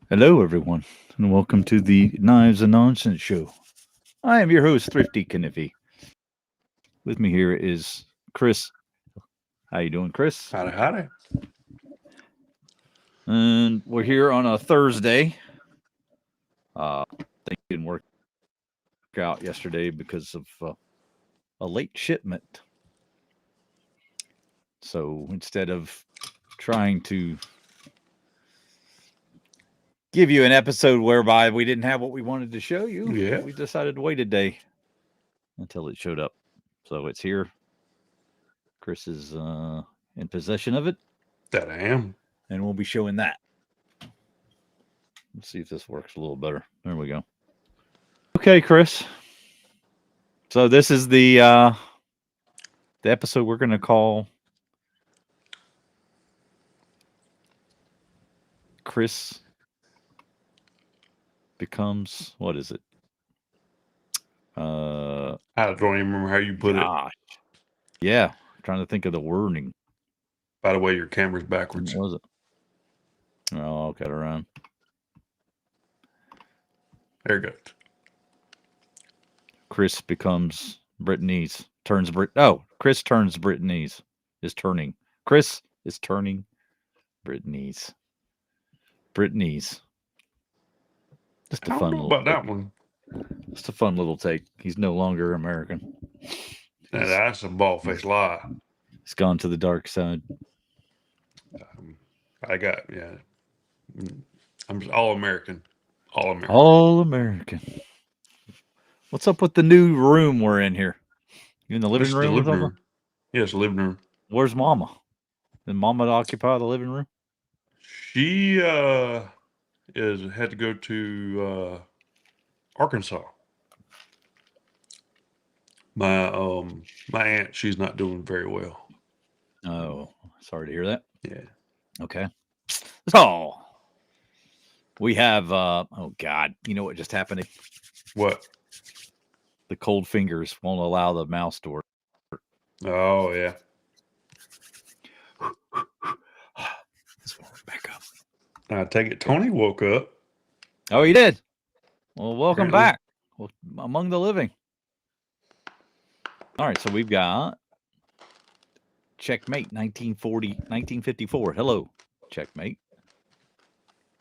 Hello, everyone, and welcome to the Knives and Nonsense Show. I am your host, Thrifty Kniffy. With me here is Chris. How you doing, Chris? Howdy, howdy. And we're here on a Thursday. Things didn't work out yesterday because of a late shipment. So instead of trying to give you an episode whereby we didn't have what we wanted to show you, Yeah. we decided to wait a day until it showed up. So it's here. Chris is in possession of it, That I am. and we'll be showing that. Let's see if this works a little better. There we go. Okay, Chris. So this is the episode we're going to call Chris becomes, what is it? I don't even remember how you put it. Yeah, I'm trying to think of the wording. By the way, your camera's backwards. What was it? Oh, I'll cut around. There it goes. Chris becomes Britainese. Chris turns Britainese. Is turning. Chris is turning Britainese. Britainese. Just a I fun don't know little about that one. Just a fun little take. He's no longer American. Now, that's a bald-faced lie. He's gone to the dark side. I'm just all American. All American. All American. What's up with the new room we're in here? You in the living room? The living room. Yes, the living room. Where's Mama? Did Mama occupy the living room? She had to go to Arkansas. My aunt, she's not doing very well. Oh, sorry to hear that. Yeah. Okay. So we have oh God, you know what just happened? What? The cold fingers won't allow the mouse to work. Oh yeah. Let's warm back up. I take it Tony woke up. Oh, he did. Well, welcome back. Well, among the living. All right, so we've got Checkmate 1954. Hello, Checkmate.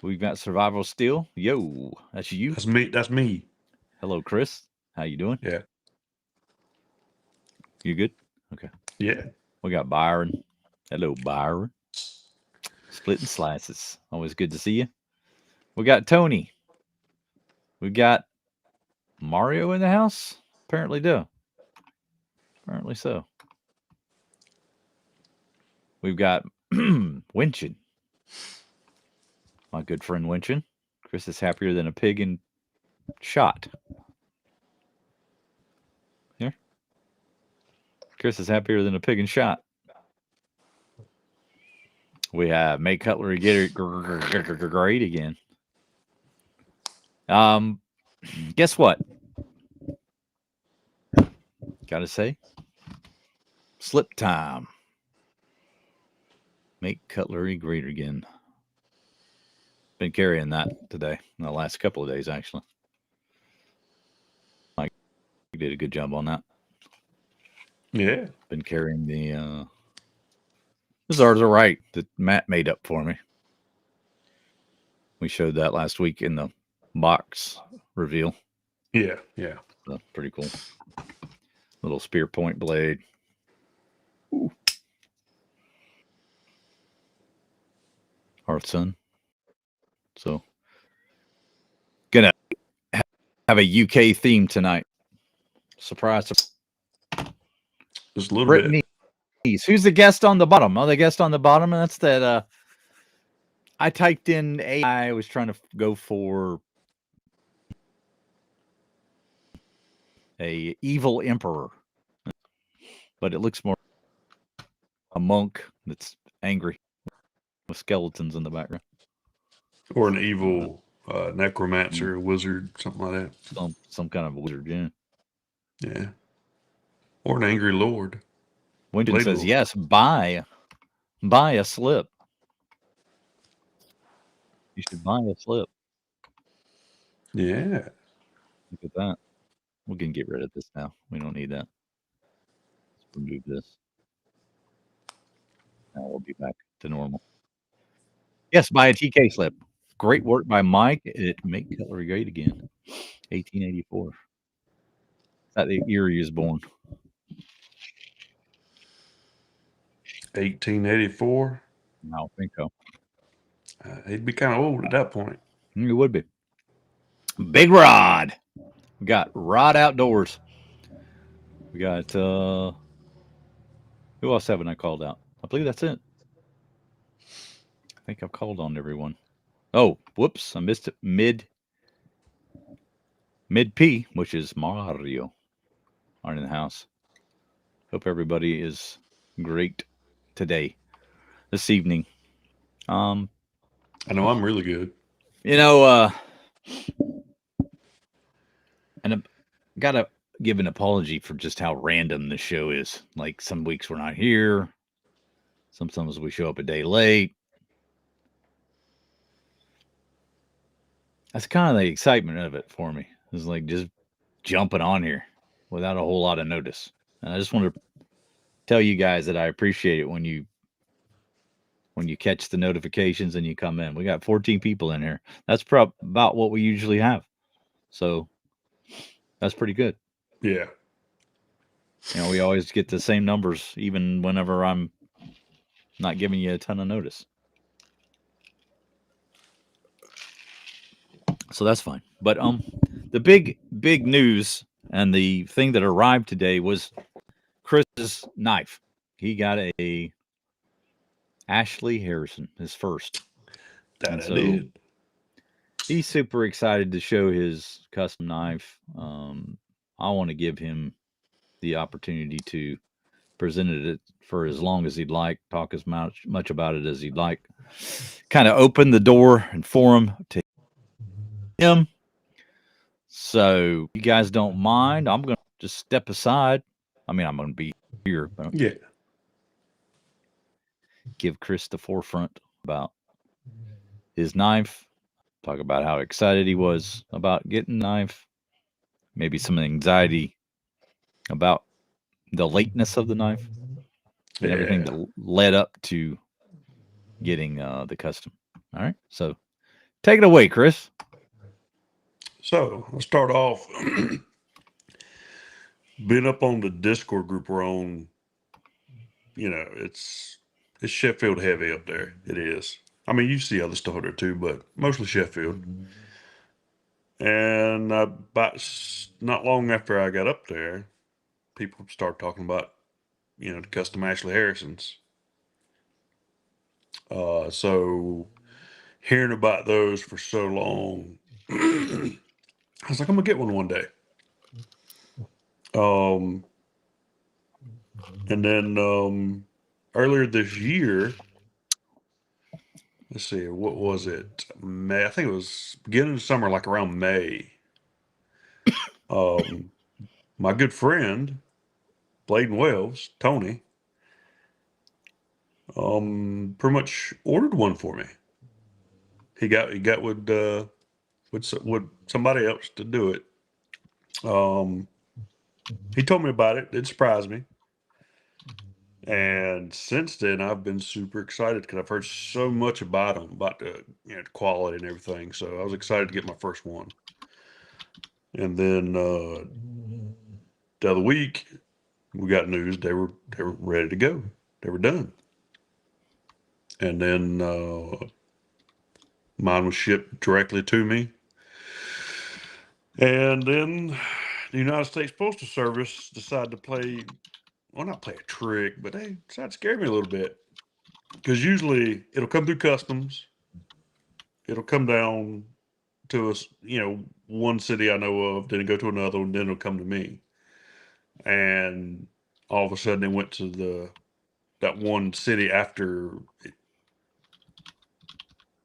We've got Survival Steel. Yo, that's you. That's me. Hello, Chris. How you doing? Yeah. You good? Okay. Yeah. We got Byron. Hello, Byron. Splitting slices. Always good to see you. We got Tony. We got Mario in the house. Apparently do. Apparently so. We've got Winchin. My good friend Winchin. Chris is happier than a pig in shot. Here. Chris is happier than a pig in shot. We have Make Cutlery get it great again. Guess what? Gotta say, slip time. Make cutlery great again. Been carrying that today, in the last couple of days, actually. Mike did a good job on that. Yeah. Been carrying the this are right that Matt made up for me. We showed that last week in the box reveal. Yeah, yeah. Pretty cool. Little spear point blade. Ooh. Hearthstone. So, gonna have a UK theme tonight. Surprise. Just a little bit. Who's the guest on the bottom? Oh, the guest on the bottom, and that's that. I typed in AI. I was trying to go for a evil emperor, but it looks more a monk that's angry with skeletons in the background, or an evil necromancer, wizard, something like that. Some kind of wizard, yeah. Yeah. Or an angry lord. Winton says, lord. Yes, buy a slip. You should buy a slip. Yeah. Look at that. We can get rid of this now. We don't need that. Let's remove this. Now we'll be back to normal. Yes, buy a TK slip. Great work by Mike at Make Cutlery Great Again. 1884. That the year he was born. 1884. I don't think so. He'd be kind of old at that point. It would be. Big Rod. We got Rod Outdoors. We got who else haven't I called out? I believe that's it. I think I've called on everyone. Oh, whoops, I missed it. Mid P, which is Mario, aren't in the house. Hope everybody is great today, this evening. Um, I know I'm really good. you know, and I gotta give an apology for just how random the show is. Like some weeks we're not here. Sometimes we show up a day late. That's kind of the excitement of it for me. It's like just jumping on here without a whole lot of notice. And I just want to tell you guys that I appreciate it when you catch the notifications and you come in. We got 14 people in here. That's about what we usually have. So that's pretty good. Yeah. We always get the same numbers even whenever I'm not giving you a ton of notice. So that's fine. But the big news and the thing that arrived today was Chris's knife. He got a Ashley Harrison, his first. That And I so did. he's super excited to show his custom knife. I want to give him the opportunity to present it for as long as he'd like, talk as much about it as he'd like, kind of open the door and forum to him. So you guys don't mind, I'm going to just step aside. I mean, I'm going to be here, but Yeah. give Chris the forefront about his knife, talk about how excited he was about getting the knife, maybe some anxiety about the lateness of the knife and everything Yeah. that led up to getting the custom. All right. So take it away, Chris. So I'll start off. Being up on the Discord group we're on, it's Sheffield heavy up there. It is. I mean, you see other stuff up there too, but mostly Sheffield. And not long after I got up there, people start talking about, the custom Ashley Harrisons. So hearing about those for so long, I was like, I'm gonna get one day. Um, and then earlier this year, let's see, what was it? May, I think it was beginning of summer, like around May. Um, my good friend, Bladen Wells, Tony, pretty much ordered one for me. He got with somebody else to do it. Um, he told me about it. It surprised me. And since then, I've been super excited because I've heard so much about them, about the quality and everything. So I was excited to get my first one. And then the other week, we got news they were ready to go. They were done. And then mine was shipped directly to me. And then the United States Postal Service decided to not play a trick, but they decided to scare me a little bit. Because usually it'll come through customs, it'll come down to us, one city I know of, then it go to another one, then it'll come to me. And all of a sudden it went to that one city after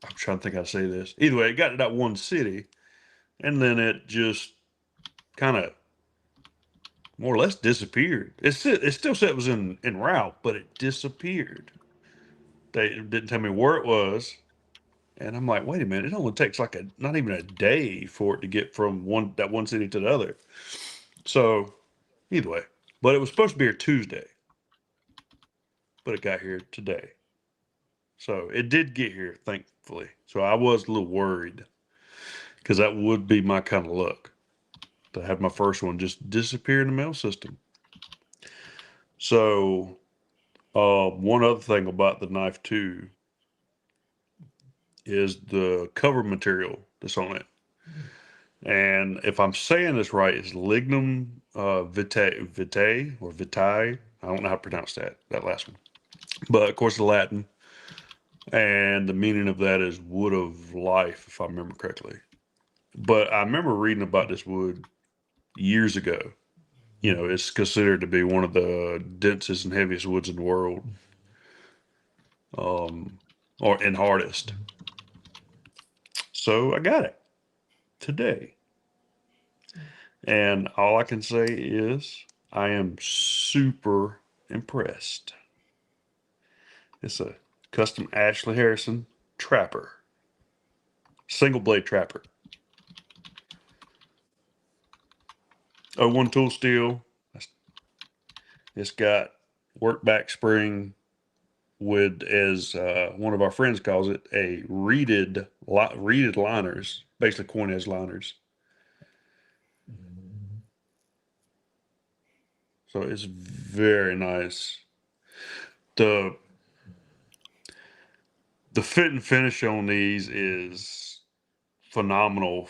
I'm trying to think how to say this. Either way, it got to that one city, and then it just kind of more or less disappeared. It still said it was in route, but it disappeared. They didn't tell me where it was. And I'm like, wait a minute, it only takes like not even a day for it to get from that one city to the other. So either way, but it was supposed to be here Tuesday, but it got here today. So it did get here, thankfully. So I was a little worried because that would be my kind of luck to have my first one just disappear in the mail system. So one other thing about the knife too is the cover material that's on it. And if I'm saying this right, it's lignum vitae or vitae. I don't know how to pronounce that last one. But of course, the Latin. And the meaning of that is wood of life, if I remember correctly. But I remember reading about this wood years ago. You know, it's considered to be one of the densest and heaviest woods in the world, and hardest. So I got it today. And all I can say is I am super impressed. It's a custom Ashley Harrison trapper, single blade trapper. 01 tool steel. It's got work back spring with, as one of our friends calls it, a reeded liners, basically coin edge liners. So it's very nice. The fit and finish on these is phenomenal,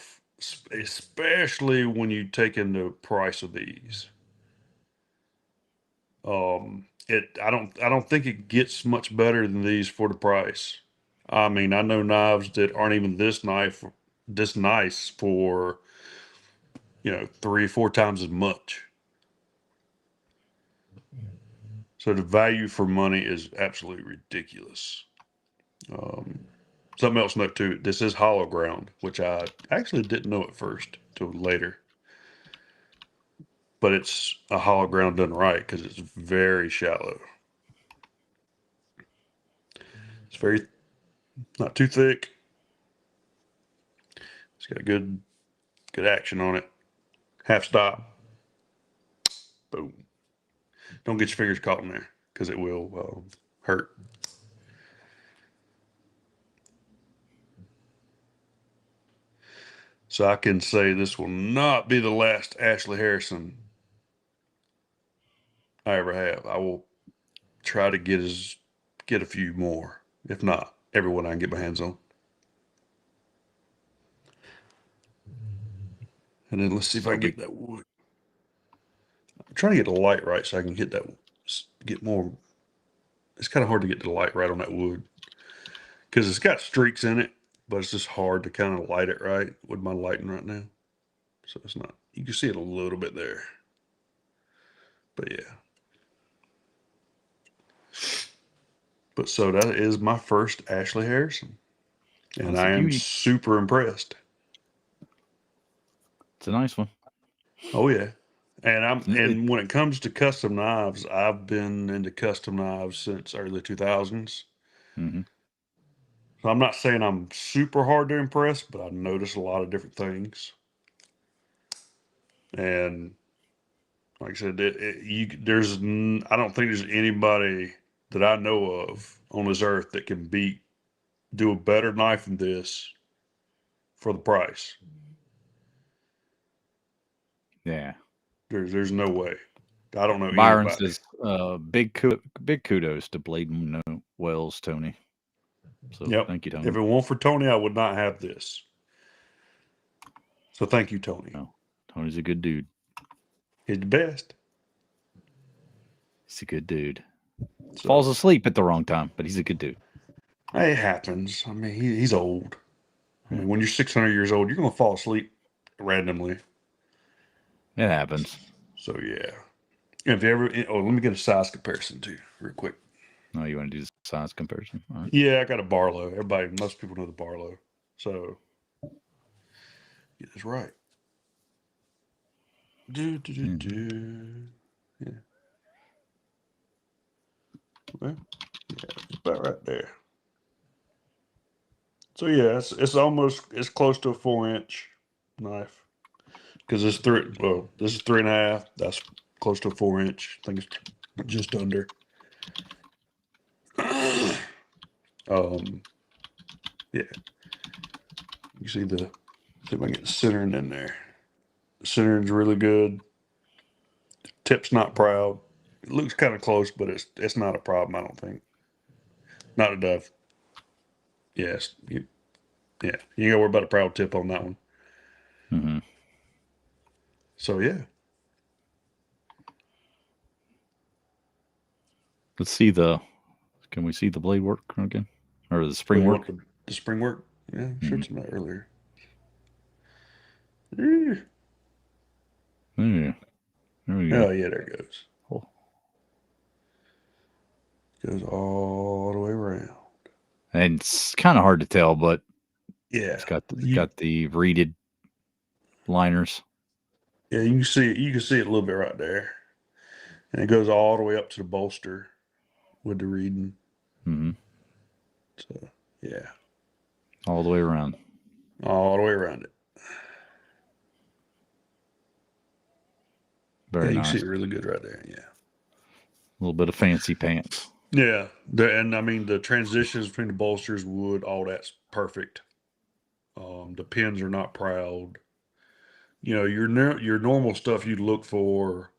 especially when you take in the price of these. I don't think it gets much better than these for the price. I mean, I know knives that aren't even this nice for, 3 or 4 times as much. So the value for money is absolutely ridiculous. Something else note too, this is hollow ground, which I actually didn't know at first till later. But it's a hollow ground done right because it's very shallow. It's very not too thick. It's got a good action on it. Half stop. Boom. Don't get your fingers caught in there because it will hurt. So I can say this will not be the last Ashley Harrison I ever have. I will try to get a few more. If not, everyone I can get my hands on. And then let's see if I can get that wood. I'm trying to get the light right so I can get more. It's kind of hard to get the light right on that wood because it's got streaks in it, but it's just hard to kind of light it right with my lighting right now. So it's not, you can see it a little bit there. But yeah. But so that is my first Ashley Harrison. And I am super impressed. It's a nice one. Oh yeah. And when it comes to custom knives, I've been into custom knives since early 2000s. Mm-hmm. So I'm not saying I'm super hard to impress, but I notice a lot of different things. And like I said, I don't think there's anybody that I know of on this earth that can do a better knife than this for the price. Yeah. There's no way. I don't know Byron anybody. says, big kudos to Blade Wells, Tony. So Yep. thank you, Tony. If it weren't for Tony, I would not have this. So thank you, Tony. No, Tony's a good dude. He's the best. He's a good dude. So, falls asleep at the wrong time, but he's a good dude. It happens. I mean, he's old. I mean, when you're 600 years old, you're going to fall asleep randomly. It happens. So yeah. If you ever, let me get a size comparison too, real quick. Oh, you want to do the size comparison? All right. Yeah, I got a Barlow. Most people know the Barlow. So get this right. Yeah. Well, yeah, it's about right there. So yeah, it's almost close to a 4-inch knife because it's three. Well, this is 3.5. That's close to a 4-inch. I think it's just under. Yeah. You see see if I can get the centering in there. The centering's really good. Tip's not proud. It looks kind of close, but it's not a problem. I don't think. Not enough. Yes. Yeah. You ain't gotta worry about a proud tip on that one. Mm-hmm. So yeah. Let's see the. Can we see the blade work again, or the Oh, spring you work? want the spring work? Yeah, I showed some of that earlier. Yeah. There we go. Oh yeah, there it goes. Oh. Goes all the way around. And it's kind of hard to tell, but Yeah. it's got the reeded liners. Yeah, you can see it. You can see it a little bit right there, and it goes all the way up to the bolster with the reading. Mm-hmm. So yeah, All the way around. all the way around it. Very Yeah, you nice. can see it really good right there. Yeah. A little bit of fancy pants. Yeah, and I mean the transitions between the bolsters, wood, all that's perfect. The pins are not proud. You know your normal stuff you'd look for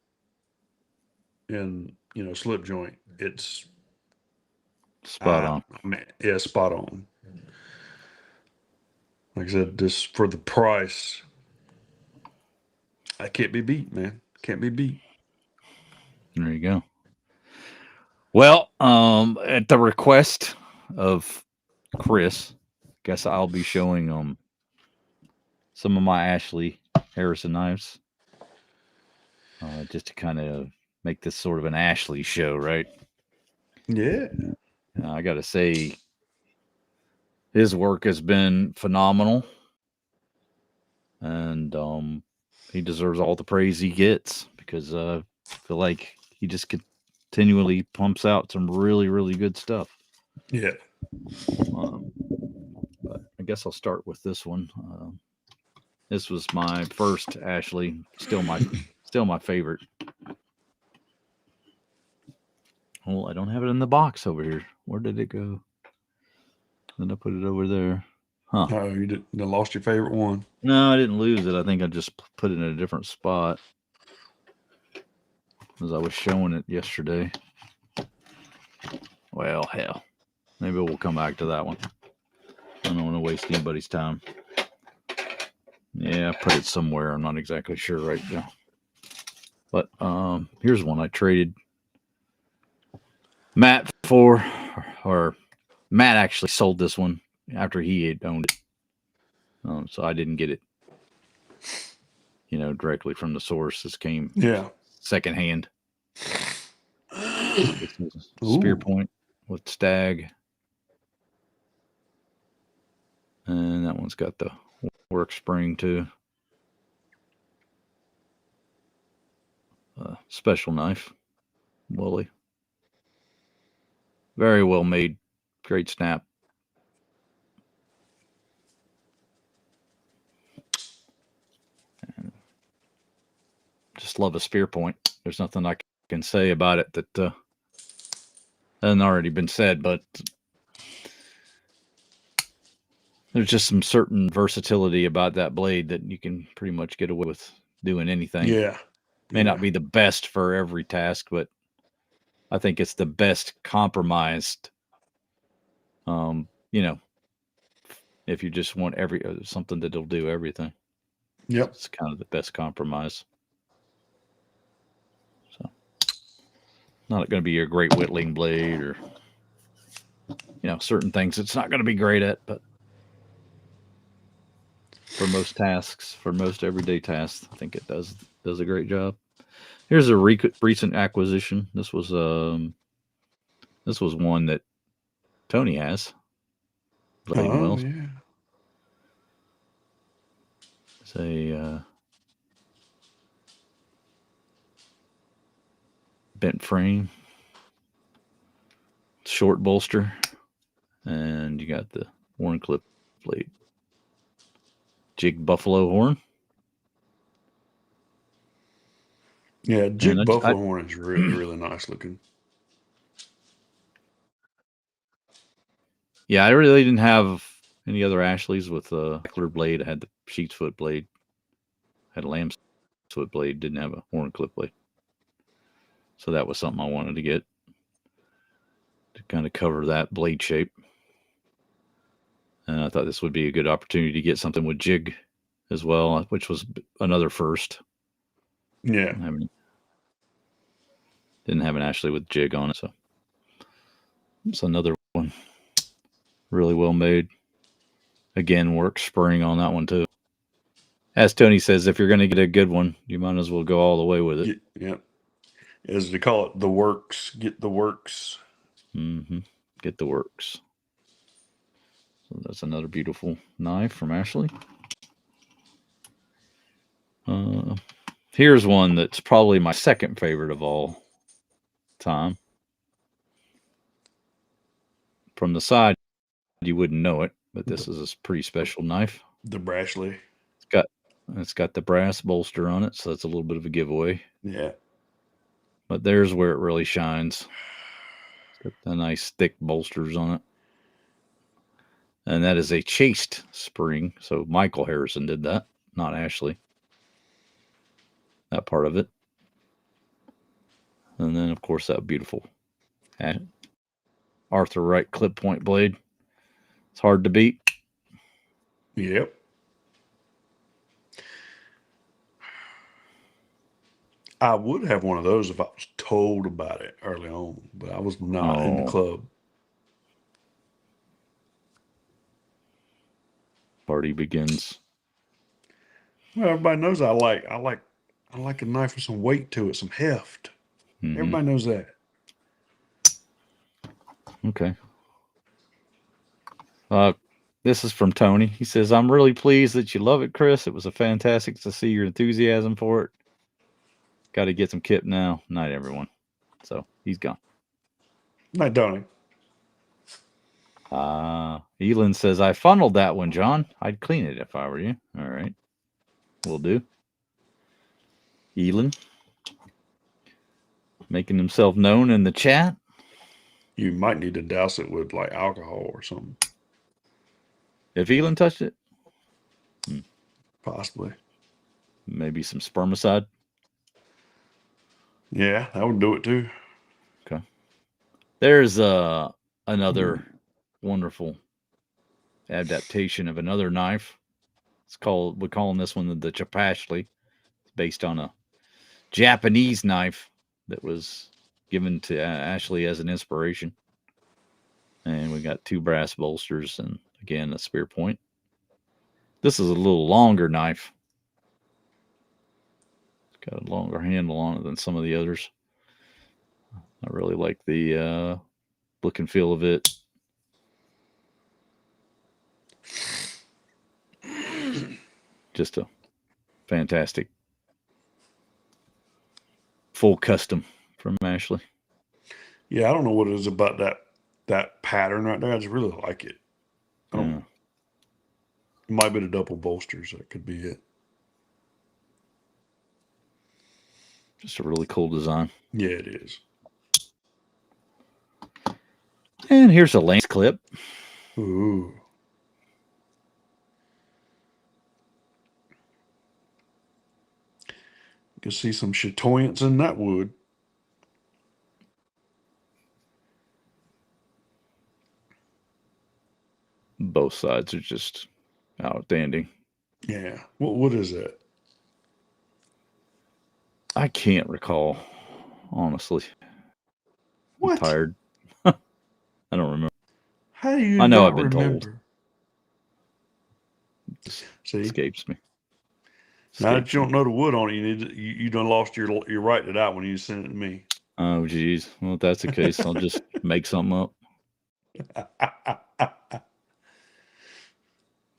in slip joint. It's Spot on. I mean, yeah, spot on. Like I said, just for the price, I can't be beat, man. Can't be beat. There you go. Well, at the request of Chris, guess I'll be showing some of my Ashley Harrison knives, just to kind of make this sort of an Ashley show, right? Yeah. I got to say, his work has been phenomenal, and he deserves all the praise he gets because I feel like he just continually pumps out some really, really good stuff. Yeah. But I guess I'll start with this one. This was my first Ashley, still my favorite. Oh, I don't have it in the box over here. Where did it go? Then I put it over there. Huh? Oh, you lost your favorite one. No, I didn't lose it. I think I just put it in a different spot as I was showing it yesterday. Well, hell, maybe we'll come back to that one. I don't want to waste anybody's time. Yeah, I put it somewhere. I'm not exactly sure right now. But here's one I traded Matt for, or Matt actually sold this one after he had owned it. So I didn't get it, directly from the source. This came secondhand. Spear point with stag. And that one's got the work spring too. Special knife. Woolly. Very well made. Great snap. And just love a spear point. There's nothing I can say about it that hasn't already been said, but there's just some certain versatility about that blade that you can pretty much get away with doing anything. Yeah. May not be the best for every task, but I think it's the best compromised. If you just want something that'll do everything. Yep. It's kind of the best compromise. So, not going to be a great whittling blade or, certain things it's not going to be great at, but for most tasks, for most everyday tasks, I think it does a great job. Here's a recent acquisition. This was one that Tony has. Blade Wells. Yeah. It's a bent frame, short bolster, and you got the worn clip blade. Jig buffalo horn. Yeah, jig And buffalo horn is really, really nice looking. Yeah, I really didn't have any other Ashleys with a buckler blade. I had the sheep's foot blade. I had a lamb's foot blade. Didn't have a horn clip blade. So that was something I wanted to get to kind of cover that blade shape. And I thought this would be a good opportunity to get something with jig as well, which was another first. Yeah. Didn't have an Ashley with jig on it, so it's another one. Really well made. Again, work spring on that one too. As Tony says, if you're going to get a good one, you might as well go all the way with it. Yeah. As they call it, the works. Get the works. Mm-hmm. Get the works. So that's another beautiful knife from Ashley. Here's one that's probably my second favorite of all time. From the side, you wouldn't know it, but this is a pretty special knife. The Brashley. It's got the brass bolster on it, so that's a little bit of a giveaway. Yeah. But there's where it really shines. It's got the nice thick bolsters on it. And that is a chased spring. So Michael Harrison did that, not Ashley. That part of it. And then, of course, that beautiful Arthur Wright clip point blade. It's hard to beat. Yep. I would have one of those if I was told about it early on, but I was not in the club. Party begins. Well, everybody knows I like a knife with some weight to it, some heft. Mm-hmm. Everybody knows that. Okay. This is from Tony. He says, I'm really pleased that you love it, Chris. It was fantastic to see your enthusiasm for it. Got to get some kip now. Night, everyone. So he's gone. Night, Tony. Elin says, I funneled that one, John. I'd clean it if I were you. All right. Will do. Elin. Making himself known in the chat. You might need to douse it with like alcohol or something. If Elin touched it? Possibly. Maybe some spermicide? Yeah, that would do it too. Okay. There's another wonderful adaptation of another knife. We're calling this one the Chapashli. It's based on a Japanese knife that was given to Ashley as an inspiration. And we got 2 brass bolsters and again a spear point. This is a little longer knife. It's got a longer handle on it than some of the others. I really like the look and feel of it. Just a fantastic full custom from Ashley. Yeah, I don't know what it is about that pattern right there. I just really like it. It might be the double bolsters. That could be it. Just a really cool design. Yeah, it is. And here's a lance clip. Ooh. You can see some chatoyance in that wood. Both sides are just outstanding. Yeah. What is that? I can't recall, honestly. What? I'm tired. I don't remember. How do you I know not I've been remember? told. See? Escapes me. Now that you don't know the wood on it, you done lost your right to that when you sent it to me. Oh, geez. Well, if that's the case, I'll just make something up.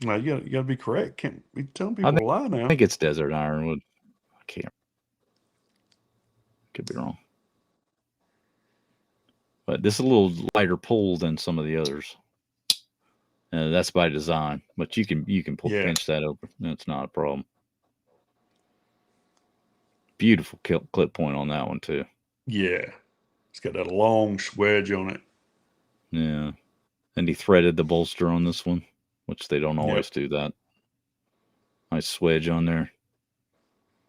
Now you gotta be correct. Can't be telling people a lie now. I think it's desert ironwood. I can't. Could be wrong. But this is a little lighter pull than some of the others. That's by design, but you can Yeah. pinch that open. That's not a problem. Beautiful clip point on that one too. Yeah. It's got that long swedge on it. Yeah, and he threaded the bolster on this one, which they don't always Yep. do that. Nice swedge on there,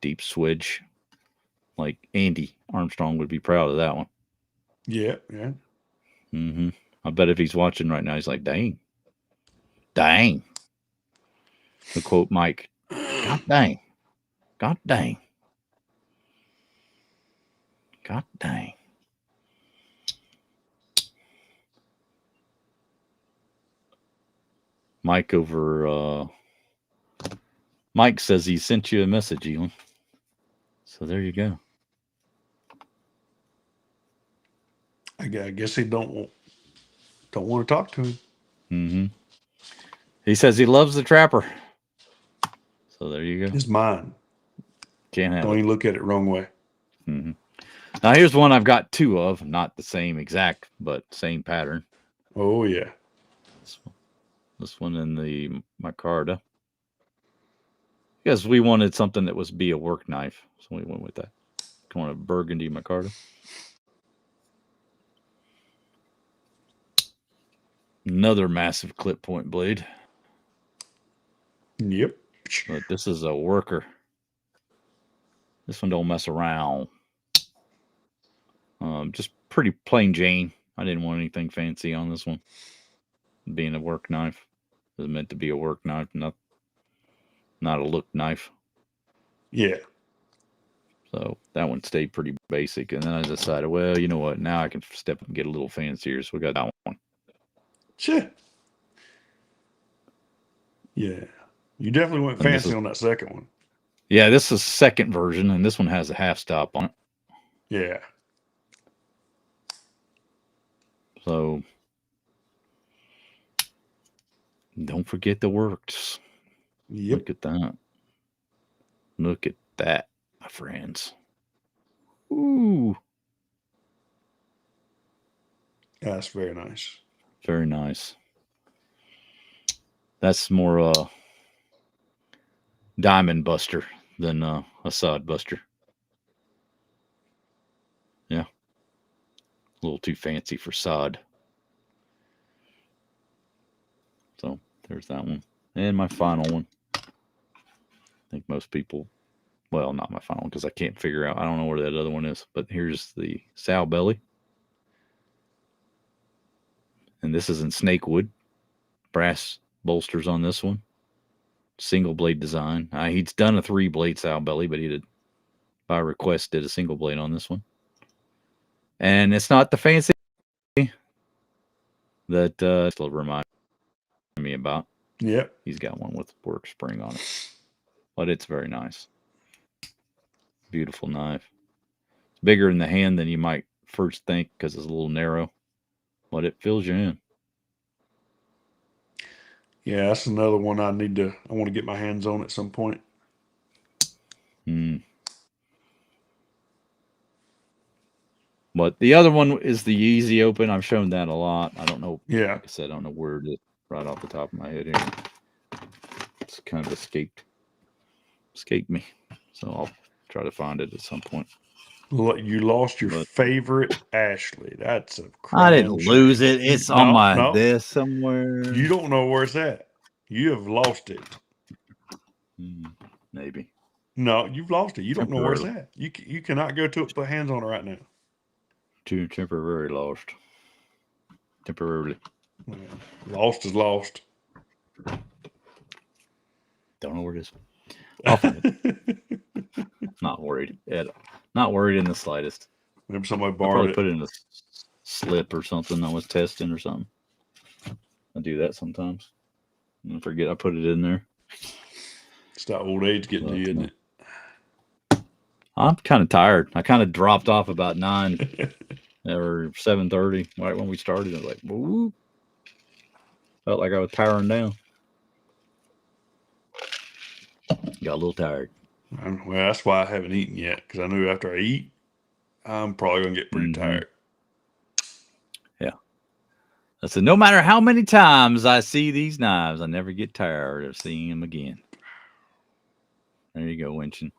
deep swedge. Like Andy Armstrong would be proud of that one. Yeah. Yeah. Mm-hmm. I bet if he's watching right now, he's like, "Dang, dang." To quote Mike, "God dang, God dang, God dang." Mike over. Mike says he sent you a message, Elon. So there you go. I guess he don't want to talk to him. Mm-hmm. He says he loves the trapper. So there you go. It's mine. Can't have Don't it. even look at it wrong way. Mm-hmm. Now here's one I've got two of, not the same exact, but same pattern. Oh yeah. This one in the micarta. Because we wanted something that was be a work knife, so we went with that. Kind of burgundy micarta. Another massive clip point blade. Yep. But this is a worker. This one don't mess around. Just pretty plain Jane. I didn't want anything fancy on this one. Being a work knife, it was meant to be a work knife, not a look knife. Yeah. So that one stayed pretty basic. And then I decided, well, you know what? Now I can step up and get a little fancier. So we got that one. Sure. Yeah. You definitely went And this fancy is, on that second one. yeah, this is second version, and this one has a half stop on it. Yeah. So don't forget the works. Yep. Look at that. Look at that, my friends. Ooh. That's very nice. Very nice. That's more diamond buster than a sod buster. Yeah. A little too fancy for sod. So there's that one. And my final one. I think most people, well, not my final one because I can't figure out. I don't know where that other one is. But here's the sow belly. And this is in snake wood. Brass bolsters on this one. Single blade design. He's done a 3-blade sow belly, but he did, by request, did a single blade on this one. And it's not the fancy that still remind me about. Yep. He's got one with work spring on it. But it's very nice. Beautiful knife. It's bigger in the hand than you might first think because it's a little narrow. But it fills you in. Yeah, that's another one I want to get my hands on at some point. But the other one is the easy open. I've shown that a lot. I don't know. Yeah. Like I said, I don't know where it is right off the top of my head here. It's kind of escaped me. So I'll try to find it at some point. You lost your favorite Ashley. That's a I didn't lose it. It's on my this somewhere. You don't know where it's at. You have lost it. Maybe. No, you've lost it. You don't know where it's at. You cannot go to it, put hands on it right now. Temporarily lost. Temporarily. Yeah. Lost is lost. Don't know where it is. I'll find it. Not worried. Not worried in the slightest. Maybe somebody borrowed it. Put it in a slip or something I was testing or something. I do that sometimes. I forget I put it in there. It's that old age getting to you, isn't it? I'm kind of tired. I kind of dropped off about 9 or 7:30 right when we started. I was like, woo. Felt like I was powering down. Got a little tired. Well, that's why I haven't eaten yet, because I knew after I eat, I'm probably going to get pretty tired. Yeah. I said, no matter how many times I see these knives, I never get tired of seeing them again. There you go, Winchin.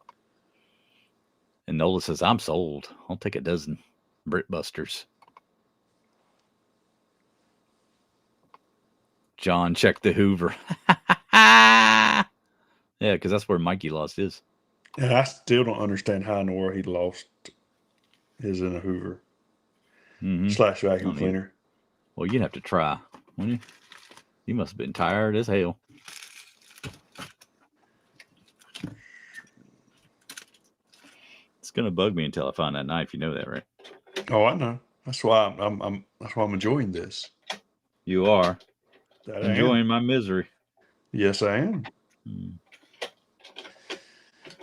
And Nola says, I'm sold. I'll take a dozen Brit Busters. John, check the Hoover. Yeah, because that's where Mikey lost his. And I still don't understand how in the world he lost his in a Hoover slash vacuum cleaner. Well, you'd have to try, wouldn't you? You must have been tired as hell. It's gonna bug me until I find that knife. You know that, right? Oh, I know. That's why I'm enjoying this. You are That enjoying my misery. Yes, I am.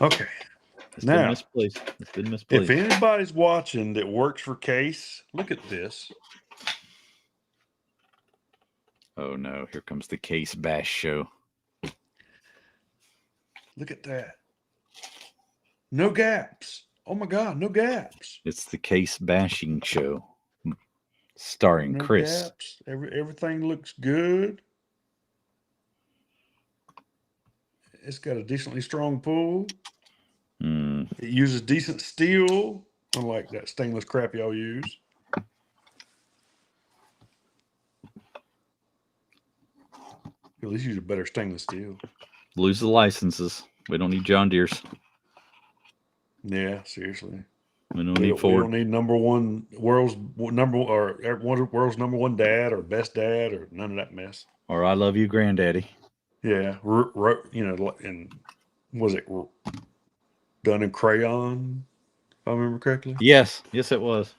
Okay. It's been misplaced. It's been misplaced. If anybody's watching that works for Case, look at this. Oh no! Here comes the Case Bash show. Look at that. No gaps. Oh my God, no gaps. It's the Case Bashing show, starring no Chris. Gaps. Everything looks good. It's got a decently strong pull. It uses decent steel, unlike that stainless crap y'all use. At least use a better stainless steel. Lose the licenses. We don't need John Deere's. Yeah, seriously. We don't need Ford. We don't need world's number one dad or best dad or none of that mess. Or I love you, granddaddy. Yeah, and was it done in crayon? If I remember correctly. Yes, it was.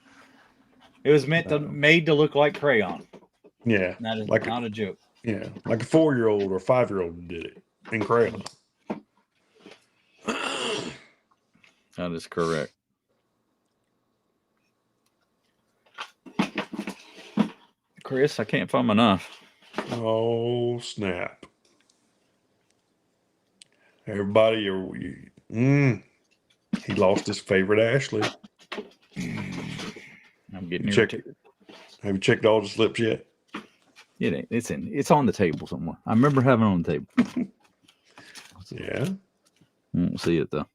It was made to look like crayon. Yeah, that is not a joke. Yeah, like a 4-year-old or 5-year-old did it in crayon. That is correct. Chris, I can't find my knife. Oh, snap. Everybody, he lost his favorite Ashley. I'm getting irritated. Have you checked all the slips yet? It ain't. It's on the table somewhere. I remember having it on the table. Yeah. I won't see it though.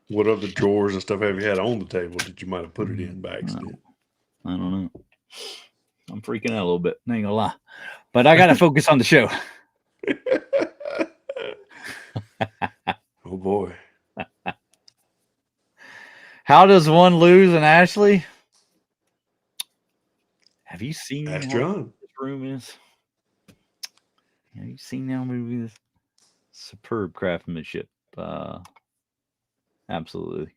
What other drawers and stuff have you had on the table that you might have put it in by accident? I don't know. I'm freaking out a little bit. I ain't gonna lie. But I gotta focus on the show. Oh boy. How does one lose an Ashley? Have you seen Ask how John. This room is? Have you seen how movie this? Superb craftsmanship. Absolutely.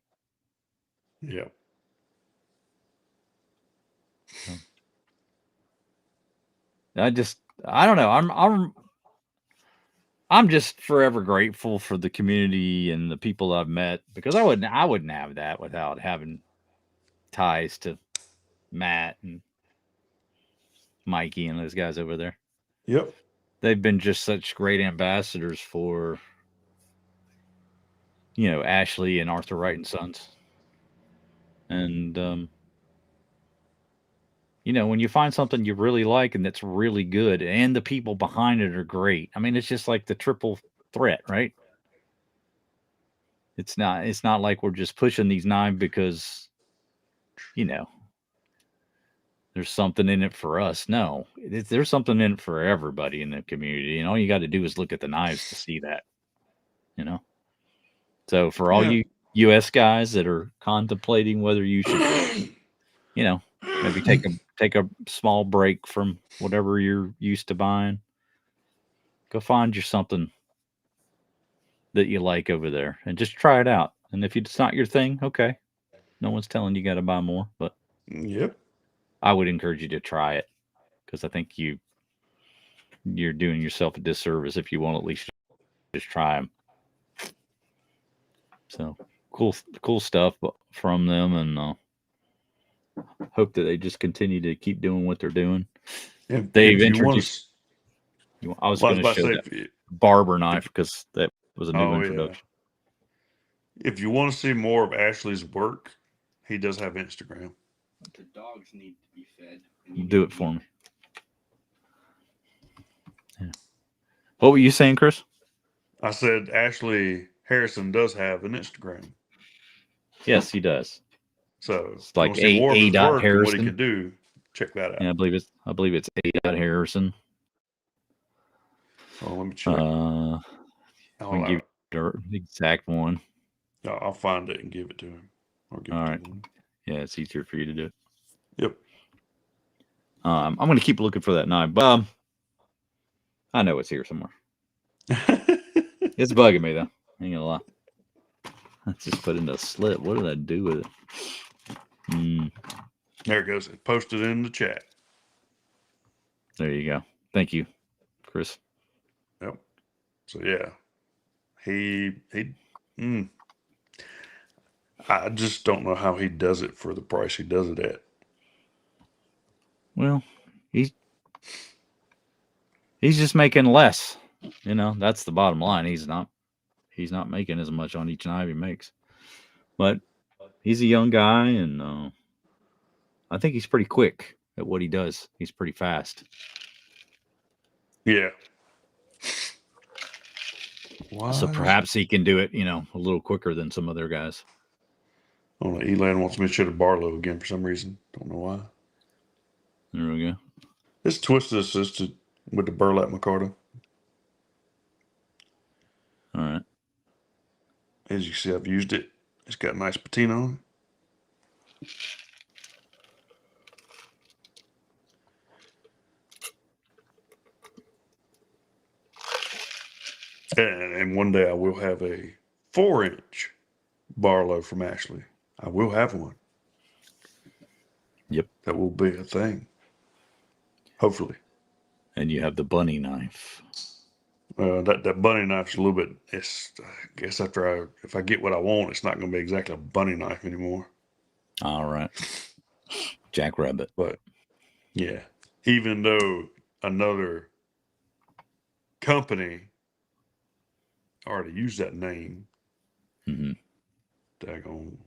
Yeah. I don't know. I'm just forever grateful for the community and the people I've met, because I wouldn't have that without having ties to Matt and Mikey and those guys over there. Yep. They've been just such great ambassadors for, Ashley and Arthur Wright and Sons. And, when you find something you really like and that's really good and the people behind it are great, I mean, it's just like the triple threat, right? It's not like we're just pushing these knives because, there's something in it for us. No, there's something in it for everybody in the community. And all you got to do is look at the knives to see that, So for all you U.S. guys that are contemplating whether you should, maybe take a small break from whatever you're used to buying, go find you something that you like over there and just try it out. And if it's not your thing, okay, no one's telling you got to buy more, but yep, I would encourage you to try it, because I think you're doing yourself a disservice if you won't at least just try them. So cool stuff from them, and hope that they just continue to keep doing what they're doing. They've introduced. I was going to show that barber knife because that was a new introduction. Yeah. If you want to see more of Ashley's work, he does have Instagram. The dogs need to be fed. Do it for me. What were you saying, Chris? I said Ashley Harrison does have an Instagram. Yes, he does. So It's if you like want to see more of A. his work and what he Harrison. can do, check that out. Yeah, I believe it's A. Harrison. Oh, let me check. I can give you the exact one. I'll find it and give it to him. Or give All it right. to him. Yeah, it's easier for you to do it. Yep. I'm going to keep looking for that knife, but I know it's here somewhere. It's bugging me, though. I ain't going to lie. Let's just put it in a slit. What did I do with it? There it goes. It's posted in the chat. There you go. Thank you, Chris. Yep. So yeah, I just don't know how he does it for the price he does it at. Well, he's just making less. You know, that's the bottom line. He's not making as much on each knife he makes. But he's a young guy, and I think he's pretty quick at what he does. He's pretty fast. Yeah. So perhaps he can do it, a little quicker than some other guys. Oh, Elan wants me to shoot a Barlow again for some reason. Don't know why. There we go. It's twist assisted with the burlap micarta. All right. As you see, I've used it. It's got a nice patina on it. And one day I will have a 4-inch Barlow from Ashley. I will have one. Yep. That will be a thing. Hopefully. And you have the bunny knife. That bunny knife's a little bit. I guess if I get what I want, it's not going to be exactly a bunny knife anymore. All right. Jackrabbit. But yeah, even though another company already used that name, daggone.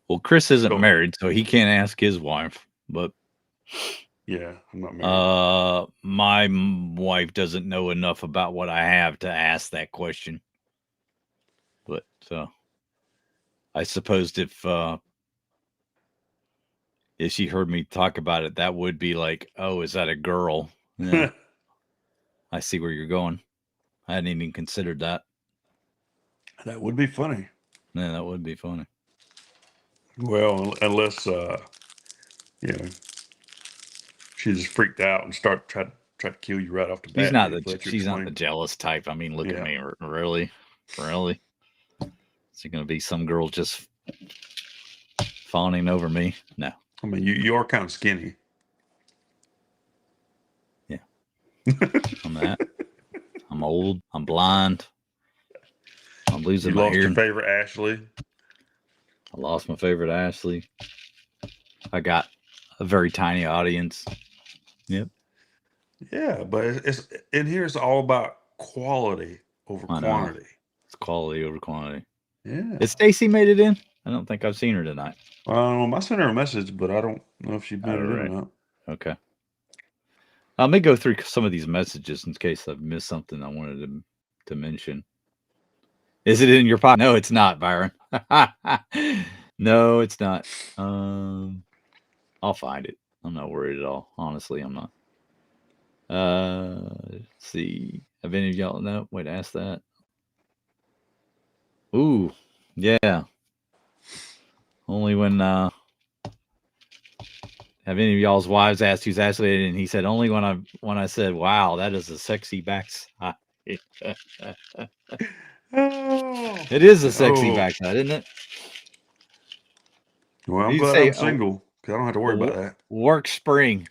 Well, Chris isn't married, so he can't ask his wife. But yeah, I'm not married. My wife doesn't know enough about what I have to ask that question. But I suppose if she heard me talk about it, that would be like, oh, is that a girl? Yeah. I see where you're going. I hadn't even considered that. That would be funny. Yeah, that would be funny. Well, unless she just freaked out and try to kill you right off the bat. She's not the jealous type. I mean, look at me. Really? Is it going to be some girl just fawning over me? No. I mean, you are kind of skinny. Yeah. I'm that. I'm old. I'm blind. I'm losing my hair. You lost your favorite Ashley. I lost my favorite Ashley. I got a very tiny audience. Yep. Yeah, but it's in here. It's all about quality over quantity. It's quality over quantity. Yeah. Has Stacy made it in? I don't think I've seen her tonight. I sent her a message, but I don't know if she made it in or not. Okay. Let me go through some of these messages in case I've missed something I wanted to mention. Is it in your pocket? No, it's not, Byron. No, it's not. I'll find it. I'm not worried at all. Honestly, I'm not. Let's see. Have any of y'all know? Wait, ask that. Ooh, yeah. Only when have any of y'all's wives asked who's Ashley, and he said only when I said, "Wow, that is a sexy backside." It is a sexy backside, isn't it? Well, I'm glad I'm single because I don't have to worry about that. Work spring.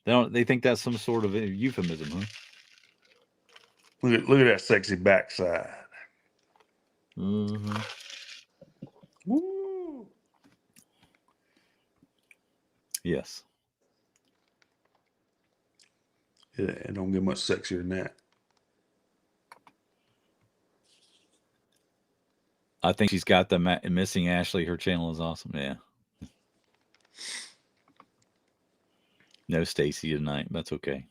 They think that's some sort of a euphemism, huh? Look at that sexy backside. Mm-hmm. Woo. Yes. It don't get much sexier than that. I think she's got the missing Ashley. Her channel is awesome. Yeah. No Stacy tonight. That's okay.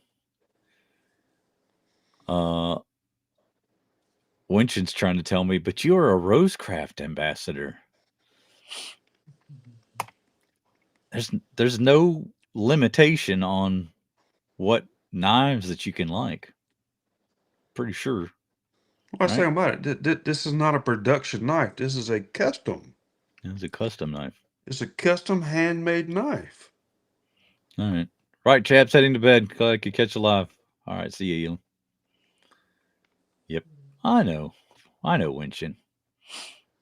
Winston's trying to tell me, but you're a Rosecraft ambassador. There's no limitation on what knives that you can like. Pretty sure. What's saying about it? This is not a production knife. This is a custom. It's a custom knife. It's a custom handmade knife. All right. Right, chaps, heading to bed. Glad I could catch you live. All right, see you, Elon. Yep. I know, Winston.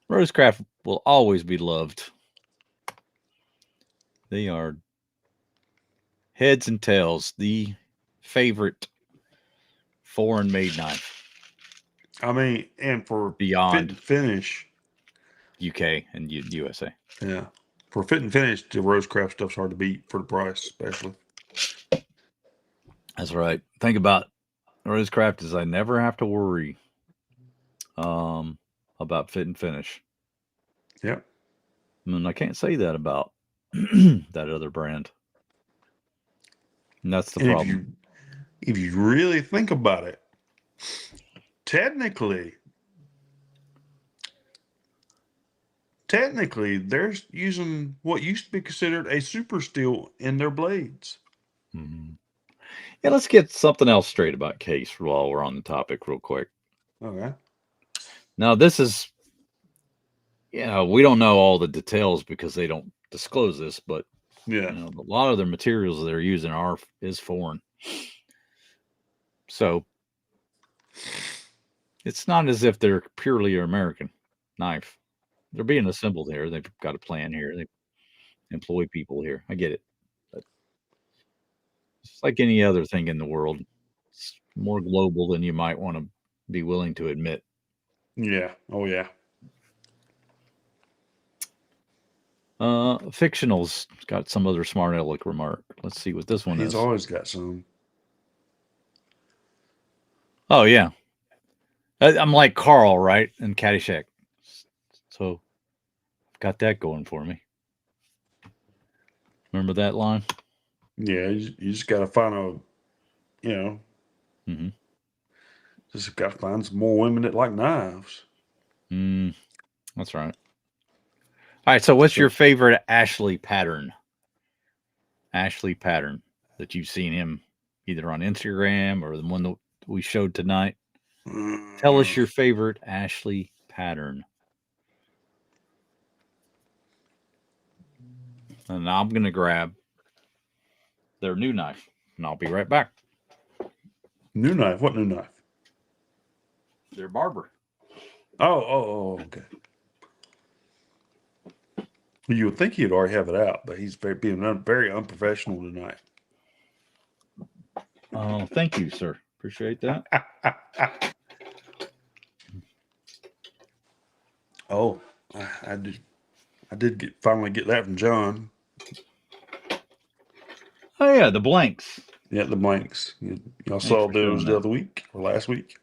Rosecraft will always be loved. They are heads and tails, the favorite foreign-made knife. I mean, and for Beyond fit and finish, UK and USA. yeah, for fit and finish, the Rosecraft stuff's hard to beat for the price, especially. That's right. Think about Rosecraft is I never have to worry about fit and finish. Yep. I mean, I can't say that about that other brand. And that's the problem. If you really think about it, technically, they're using what used to be considered a super steel in their blades. Mm-hmm. Yeah, let's get something else straight about Case while we're on the topic real quick. Okay. Now, this is, we don't know all the details because they don't disclose this, but yeah, a lot of the materials they're using is foreign. So it's not as if they're purely American knife. They're being assembled here. They've got a plan here. They employ people here. I get it. But it's like any other thing in the world. It's more global than you might want to be willing to admit. Yeah. Oh, yeah. Fictional's got some other smart aleck remark. Let's see what this one is. He's always got some. Oh, yeah. I'm like Carl, right? In Caddyshack. So, got that going for me. Remember that line? Yeah, you just got to find Mm-hmm. Just got to find some more women that like knives. That's right. All right, so what's your favorite Ashley pattern? Ashley pattern that you've seen him either on Instagram or the one that we showed tonight. Tell us your favorite Ashley pattern. And I'm going to grab their new knife, and I'll be right back. New knife? What new knife? Their barber. Oh, okay. You would think he'd already have it out, but he's being very unprofessional tonight. Oh, thank you, sir. Appreciate that. Oh, I did finally get that from John. Oh yeah, the blanks. Yeah, the blanks. Y'all saw those the other week or last week.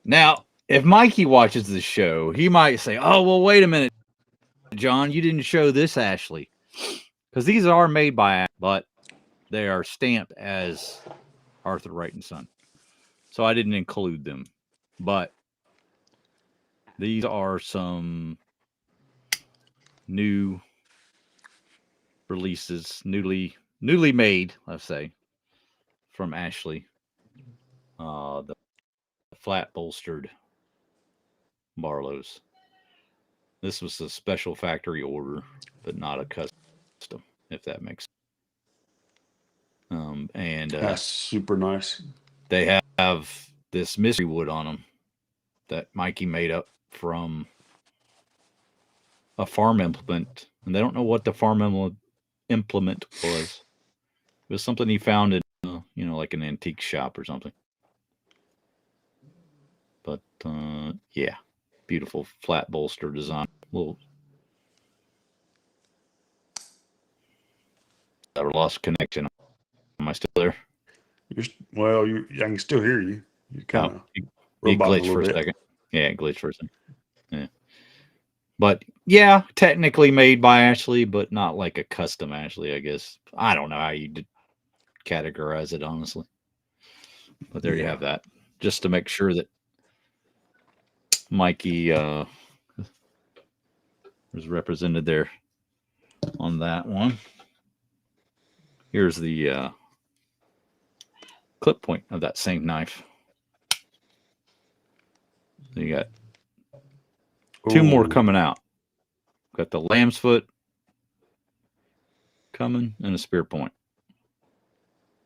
Now, if Mikey watches the show, he might say, "Oh, well, wait a minute, John, you didn't show this Ashley," because these are made by, but they are stamped as Arthur Wright and Son, so I didn't include them. But these are some new releases, newly made, let's say, from Ashley. The flat bolstered Barlows. This was a special factory order, but not a custom, if that makes sense. And that's super nice. They have this mystery wood on them that Mikey made up from a farm implement, and they don't know what the farm implement was. It was something he found in, like an antique shop or something. But yeah, beautiful flat bolster design. Little. I lost connection. Am I still there? I can still hear you. You kind of it glitched for a second. Yeah, it glitched for a second. Yeah. But yeah, technically made by Ashley, but not like a custom Ashley, I guess. I don't know how you categorize it, honestly. But there you have that. just to make sure that Mikey was represented there on that one. Here's the clip point of that same knife. So you got two more coming out. Got the lamb's foot coming and a spear point.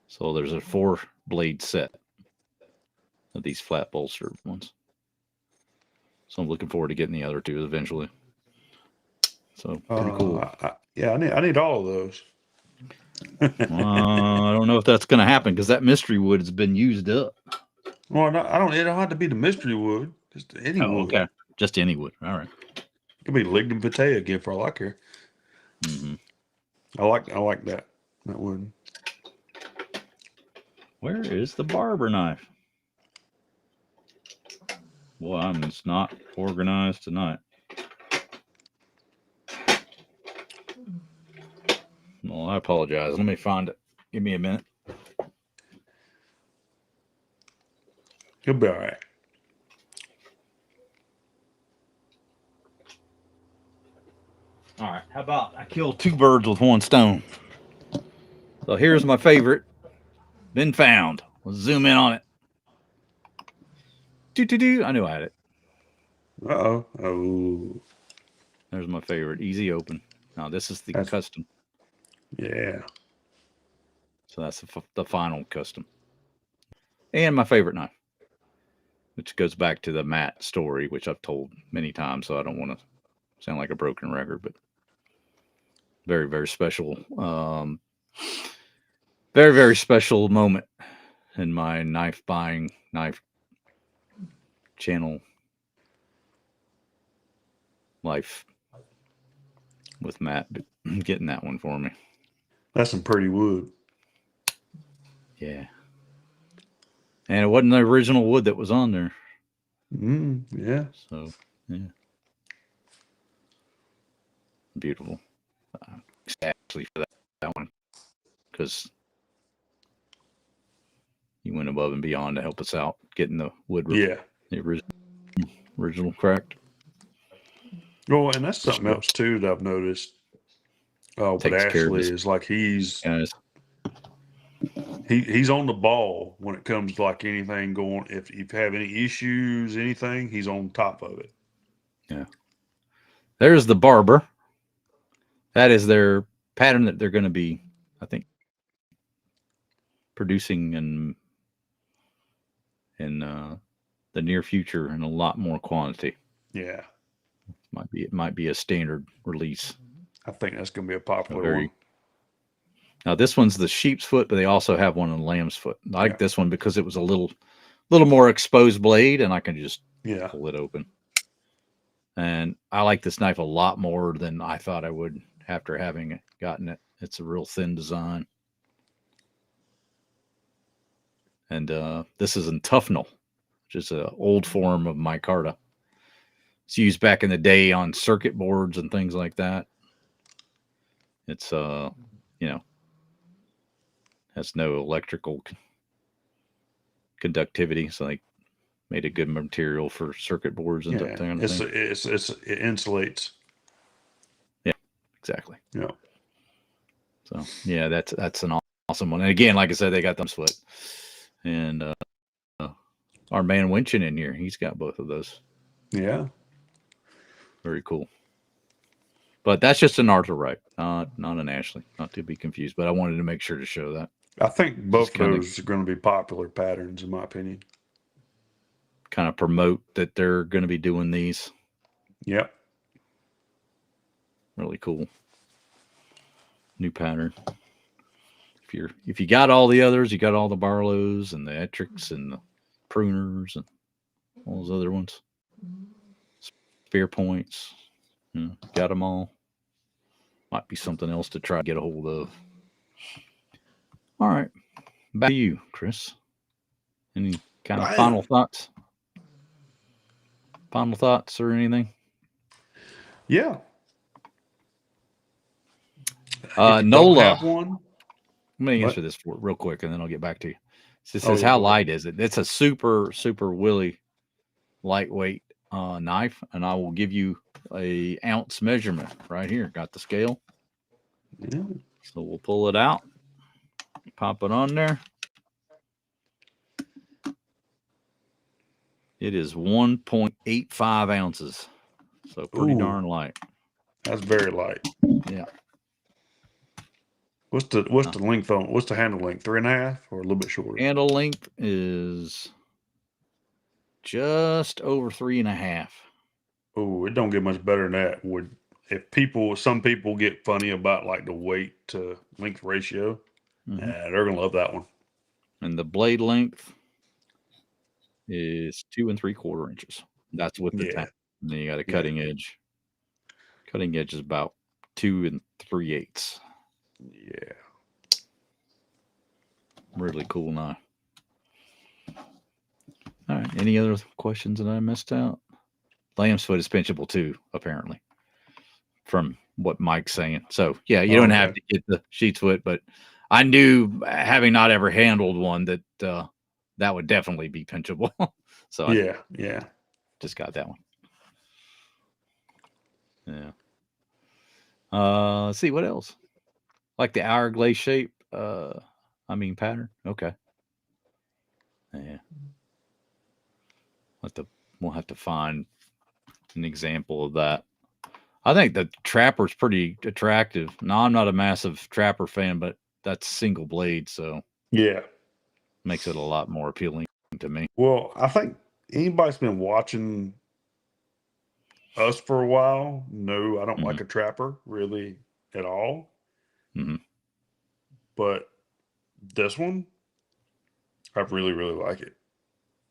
So there's a 4-blade set of these flat bolstered ones. So I'm looking forward to getting the other two eventually. So pretty cool. Yeah, I need all of those. I don't know if that's going to happen because that mystery wood has been used up. Well, no, I don't. It don't have to be the mystery wood. Just any wood. Okay, just any wood. All right. It could be lignum vitae again for all I care. Mm-hmm. I like that wood. Where is the barber knife? Well, I'm just not organized tonight. Well, I apologize. Let me find it. Give me a minute. You'll be all right. All right. How about I kill 2 birds with 1 stone? So here's my favorite. Been found. Let's zoom in on it. I knew I had it. Uh-oh. Oh. There's my favorite. Easy open. Now this is the custom. Yeah. So that's the final custom. And my favorite knife, which goes back to the Matt story, which I've told many times, so I don't want to sound like a broken record, but very, very special. Very, very special moment in my knife channel life with Matt getting that one for me. That's some pretty wood. Yeah. And it wasn't the original wood that was on there. Yeah. So, yeah. Beautiful. Actually, for that one, because he went above and beyond to help us out getting the wood. The original cracked. Oh, and that's something else too that I've noticed. Oh, but Ashley is like he's on the ball when it comes to like anything going. If you have any issues, anything, he's on top of it. Yeah. There's the barber. That is their pattern that they're going to be, I think, producing in the near future in a lot more quantity. Yeah. It might be a standard release. I think that's going to be a popular one. Now this one's the sheep's foot, but they also have one on lamb's foot. I like this one because it was a little more exposed blade, and I can just pull it open. And I like this knife a lot more than I thought I would after having gotten it. It's a real thin design. And this is in Tufnell, which is an old form of micarta. It's used back in the day on circuit boards and things like that. It's has no electrical conductivity, so they made a good material for circuit boards and that kind of thing. It insulates. Yeah, exactly. Yeah. So yeah, that's an awesome one. And again, like I said, they got them foot. And our man Winchin in here, he's got both of those. Yeah. Very cool. But that's just an Arthur Wright, not an Ashley, not to be confused. But I wanted to make sure to show that. I think both of those are going to be popular patterns, in my opinion. Kind of promote that they're going to be doing these. Yep. Really cool. New pattern. If you got all the others, you got all the Barlows and the Etrics and the Pruners and all those other ones. Spear points. Got them all. Might be something else to try to get a hold of. All right. Back to you, Chris. Any kind of final thoughts? Final thoughts or anything? Yeah. Nola. Have one, Let me answer this real quick, and then I'll get back to you. It says, how light is it? It's a super, super willy lightweight knife, and I will give you a ounce measurement right here. Got the scale. Yeah. So we'll pull it out, pop it on there. It is 1.85 ounces. So pretty darn light. That's very light. Yeah. What's the length on? What's the handle length? 3.5 or a little bit shorter? Handle length is just over 3.5. Oh, it don't get much better than that. Some people get funny about like the weight to length ratio, they're gonna love that one. And the blade length is 2 3/4 inches. That's with the tap. And then you got a cutting edge. Cutting edge is about 2 3/8. Yeah. Really cool knife. All right. Any other questions that I missed out? Lamb's foot is pinchable too, apparently, from what Mike's saying. So yeah, you don't have to get the sheep's foot, but I knew, having not ever handled one, that that would definitely be pinchable. So I just got that one. Yeah. Let's see what else. Like the hourglass shape. Pattern. Okay. Yeah. We'll have to find an example of that. I think the trapper's pretty attractive. Now, I'm not a massive trapper fan, but that's single blade, so makes it a lot more appealing to me. Well, I think anybody's been watching us for a while, no, I don't like a trapper really at all. But this one, I really, really like it.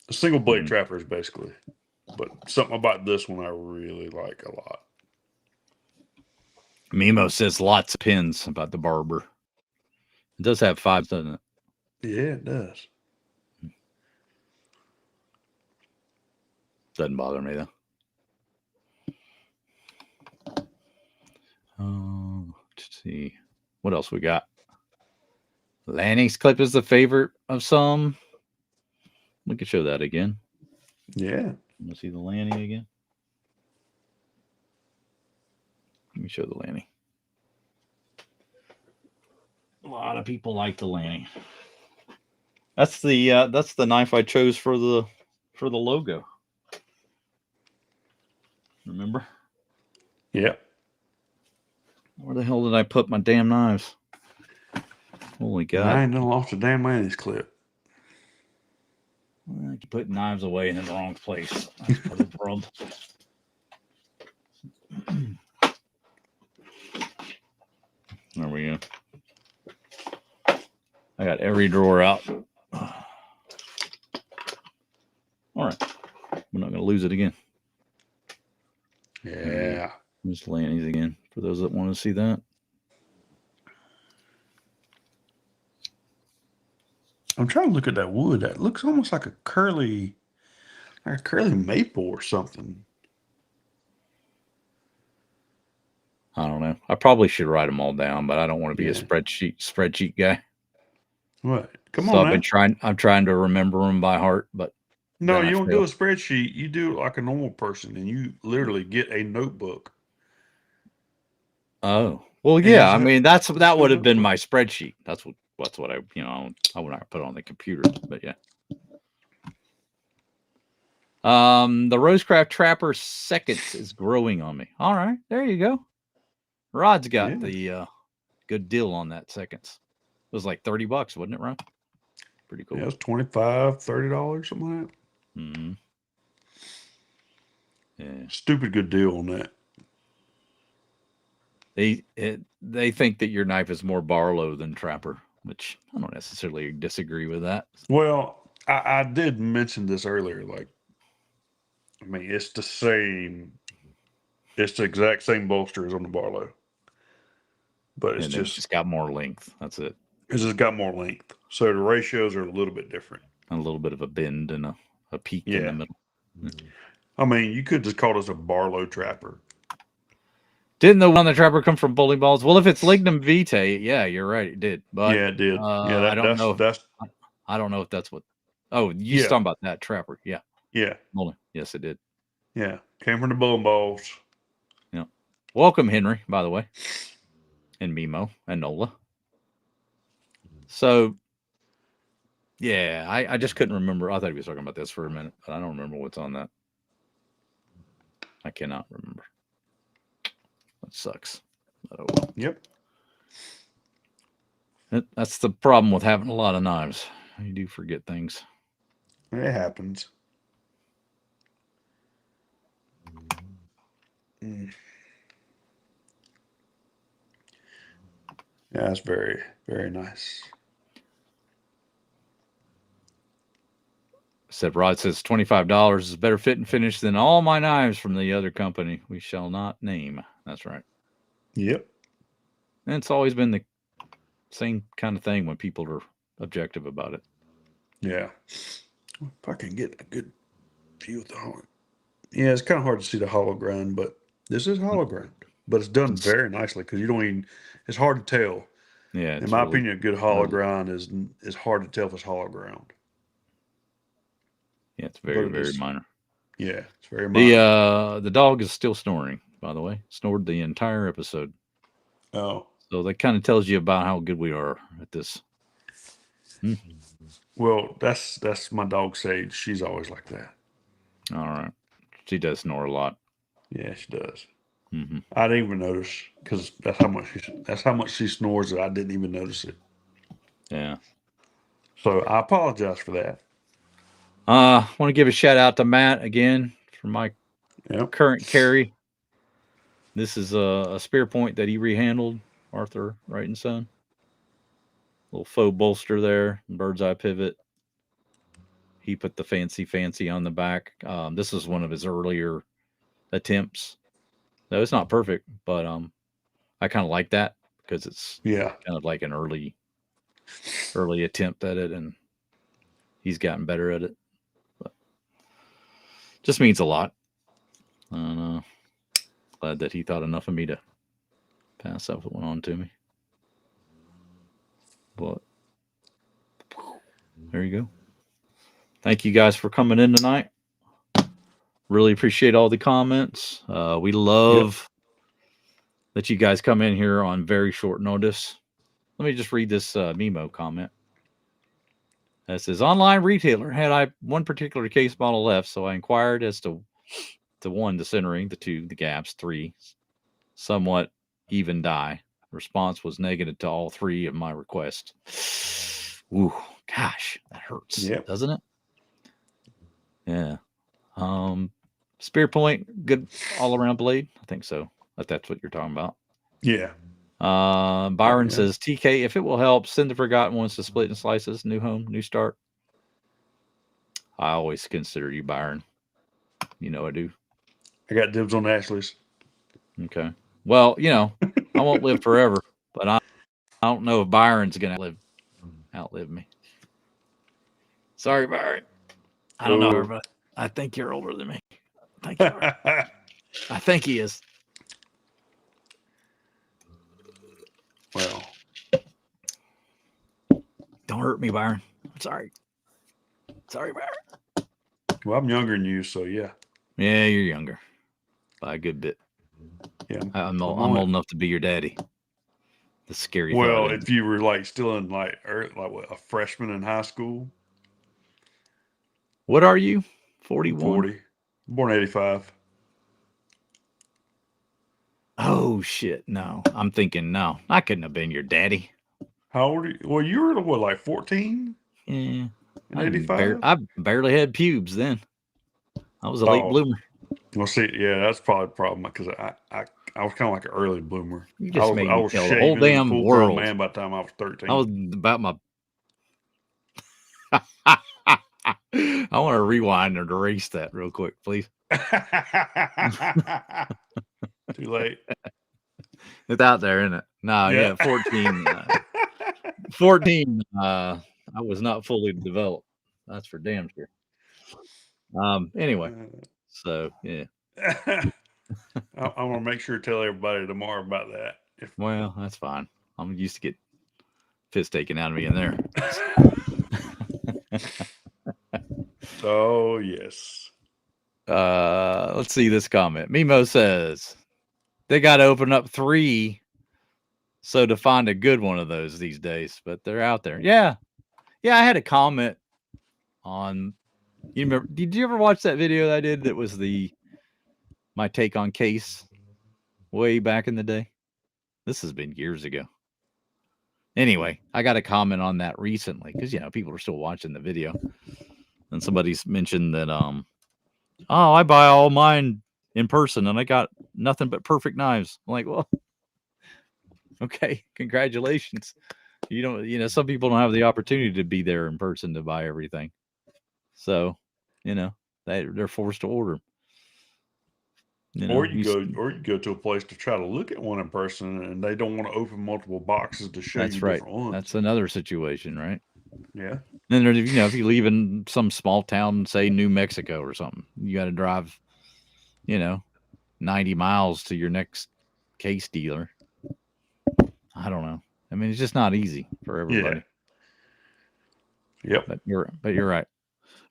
A single blade trappers, basically. But something about this one I really like a lot. Mimo says lots of pins about the Barber. It does have 5, doesn't it? Yeah, it does. Doesn't bother me, though. Let's see. What else we got? Lanny's clip is the favorite of some. We could show that again. Yeah. Let's see the Lanny again. Let me show the Lanny. A lot of people like the Lanny. That's the knife I chose for the logo. Remember? Yeah. Where the hell did I put my damn knives? Holy God! I ain't done lost a damn Lanny's clip. I keep putting knives away in the wrong place. That's part of the problem. There we go. I got every drawer out. All right. We're not going to lose it again. Yeah. Just Lanny's again, for those that want to see that. I'm trying to look at that wood. That looks almost like a curly maple or something. I don't know. I probably should write them all down, but I don't want to be a spreadsheet guy. What? Come on, I'm trying to remember them by heart, but no, you don't do a spreadsheet. You do it like a normal person, and you literally get a notebook. Oh, well, yeah. I mean, that would have been my spreadsheet. That's what I would not put on the computer, but yeah. The Rosecraft Trapper seconds is growing on me. All right, there you go. Rod's got the good deal on that seconds. It was like $30, wasn't it, Rod? Pretty cool. Yeah, it was $25, $30, something like that. Mm-hmm. Yeah. Stupid good deal on that. They think that your knife is more Barlow than Trapper, which I don't necessarily disagree with that. Well, I did mention this earlier. Like, I mean, it's the exact same bolster as on the Barlow, but it's just got more length. That's it. It's just got more length, so the ratios are a little bit different. A little bit of a bend and a peak in the middle. I mean, you could just call this a Barlow Trapper. Didn't the one on the Trapper come from bowling balls? Well, if it's Lignum Vitae, yeah, you're right, it did. But yeah, it did. I don't know. I don't know if that's what. Oh, you Yeah. talking about that Trapper? Yeah. Yeah. Yes, it did. Yeah. Came from the bowling balls. Yeah. Welcome, Henry, by the way, and Mimo and Nola. So, yeah, I just couldn't remember. I thought he was talking about this for a minute, but I don't remember what's on that. I cannot remember. That sucks. But, oh well. Yep. That's the problem with having a lot of knives. You do forget things. It happens. Yeah, that's very, very nice. Said Rod says $25 is better fit and finish than all my knives from the other company we shall not name. That's right. Yep. And it's always been the same kind of thing when people are objective about it. Yeah. If I can get a good view of the hollow. Yeah, it's kind of hard to see the hollow grind, but this is hollow grind. But it's done very nicely because you don't even, it's hard to tell. Yeah. In my opinion, a good hollow grind is hard to tell if it's hollow ground. Yeah, it's very, very minor. Yeah, it's very minor. The dog is still snoring, by the way. Snored the entire episode. Oh. So that kind of tells you about how good we are at this. Well, that's my dog Sage. She's always like that. All right. She does snore a lot. Yeah, she does. Mm-hmm. I didn't even notice because that's how much she snores that I didn't even notice it. Yeah. So I apologize for that. I want to give a shout out to Matt again for my current carry. This is a spear point that he rehandled, Arthur Wright and Son. Little faux bolster there, bird's eye pivot. He put the fancy on the back. This is one of his earlier attempts. No, it's not perfect, but I kind of like that because it's kind of like an early attempt at it, and he's gotten better at it. But just means a lot. And glad that he thought enough of me to pass that one on to me. But there you go. Thank you guys for coming in tonight. Really appreciate all the comments. We love that you guys come in here on very short notice. Let me just read this Mimo comment. It says, online retailer had I one particular case model left, so I inquired as to one, the centering, the two, the gaps, three, somewhat even die. Response was negative to all three of my requests. Ooh, gosh, that hurts, doesn't it? Yeah. Spear point, good all around blade. I think so. That's what you're talking about. Yeah. Byron says, TK, if it will help, send the forgotten ones to Split and Slices. New home, new start. I always consider you, Byron. You know I do. I got dibs on Ashley's. Okay. Well, I won't live forever, but I don't know if Byron's going to outlive me. Sorry, Byron. I don't know, but I think you're older than me. I think you are. I think he is. Well, don't hurt me, Byron. I'm sorry. Sorry, Byron. Well, I'm younger than you, so yeah. Yeah, you're younger by a good bit. Yeah, I'm old enough to be your daddy. The scary. Well, if you were like still in like a freshman in high school. What are you? 41? 40. Born 85. Oh shit! No, I'm thinking no. I couldn't have been your daddy. How old are you? Well, you were what, like 14? Yeah. 85. I barely had pubes then. I was a late bloomer. Well, see, yeah, that's probably the problem because I was kind of like an early bloomer. You just made I was the whole damn full world, man by the time I was 13. I was about my. I want to rewind and erase that real quick, please. Too late. It's out there, isn't it? No, yeah 14. 14. I was not fully developed. That's for damn sure. Anyway, so yeah. I want to make sure to tell everybody tomorrow about that. Well, that's fine. I'm used to get piss taken out of me in there. Oh, yes. Let's see this comment. Mimo says they got to open up 3 so to find a good one of those these days, but they're out there. Yeah. I had a comment on. You remember? Did you ever watch that video that I did? That was my take on Case way back in the day. This has been years ago. Anyway, I got a comment on that recently because people are still watching the video, and somebody's mentioned that oh, I buy all mine in person and I got nothing but perfect knives. I'm like, well, okay, congratulations. You don't, some people don't have the opportunity to be there in person to buy everything, so they're forced to order. Or you go to a place to try to look at one in person, and they don't want to open multiple boxes to show you different ones. That's another situation, right? Yeah. And then if you live in some small town, say New Mexico or something, you got to drive, 90 miles to your next Case dealer. I don't know. I mean, it's just not easy for everybody. Yeah. Yep. But you're right.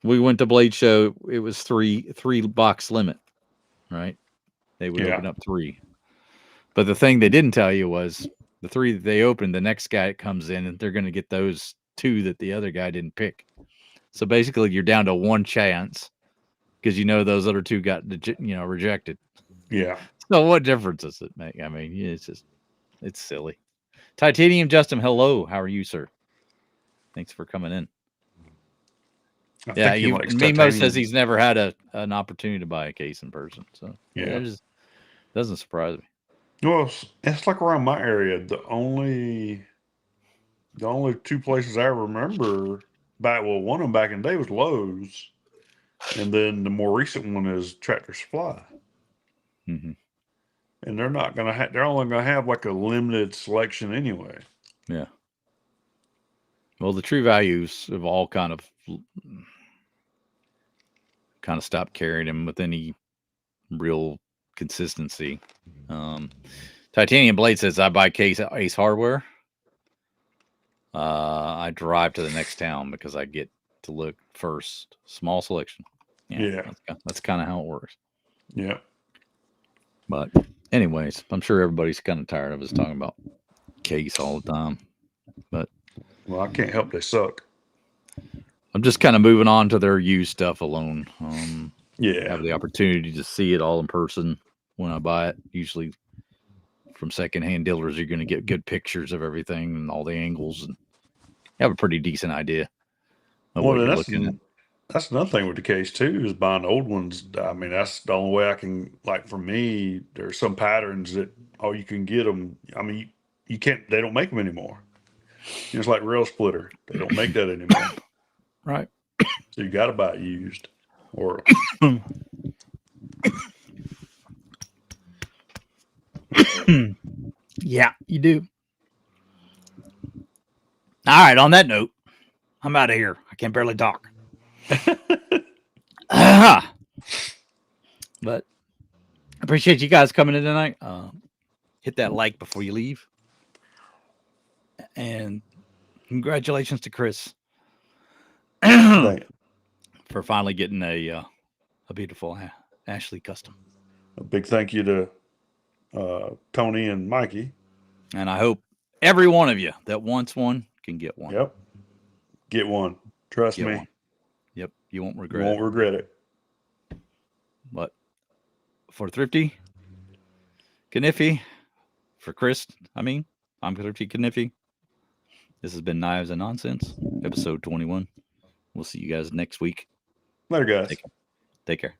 We went to Blade Show. It was three box limit, right? They would open up 3. But the thing they didn't tell you was the 3 that they opened, the next guy comes in and they're going to get those 2 that the other guy didn't pick. So basically you're down to 1 chance because those other 2 got rejected. Yeah. So what difference does it make? I mean, it's silly. Titanium Justin, hello. How are you, sir? Thanks for coming in. Mimo says he's never had an opportunity to buy a Case in person. So it just doesn't surprise me. Well, it's like around my area. The only 2 places I remember one of them back in the day was Lowe's, and then the more recent one is Tractor Supply. Mm-hmm. And they're not gonna they're only gonna have like a limited selection anyway. Yeah. Well, the True Values have all kind of stopped carrying them with any real consistency. Titanium Blade says, I buy Case at Ace Hardware. I drive to the next town because I get to look first. Small selection. Yeah. That's kind of how it works. Yeah. But anyways, I'm sure everybody's kind of tired of us talking about Case all the time. But well, I can't help they suck. I'm just kind of moving on to their used stuff alone. Have the opportunity to see it all in person when I buy it. Usually from secondhand dealers, you're going to get good pictures of everything and all the angles, and have a pretty decent idea of what you're looking at. That's another thing with the Case too, is buying old ones. I mean, that's the only way I can, like, for me, there's some patterns that you can get them. I mean, you can't, they don't make them anymore. It's like Rail Splitter. They don't make that anymore. Right. So you got to buy it used. Or yeah, you do. All right, on that note, I'm out of here. I can barely talk. But I appreciate you guys coming in tonight. Hit that like before you leave. And congratulations to Chris for finally getting a beautiful Ashley custom. A big thank you to Tony and Mikey. And I hope every one of you that wants one can get one. Yep. Get one. Trust me. One. Yep. You won't regret it. But for Thrifty Kniffy, for Chris, I'm Thrifty Kniffy. This has been Knives and Nonsense, episode 21. We'll see you guys next week. Later, guys. Take care.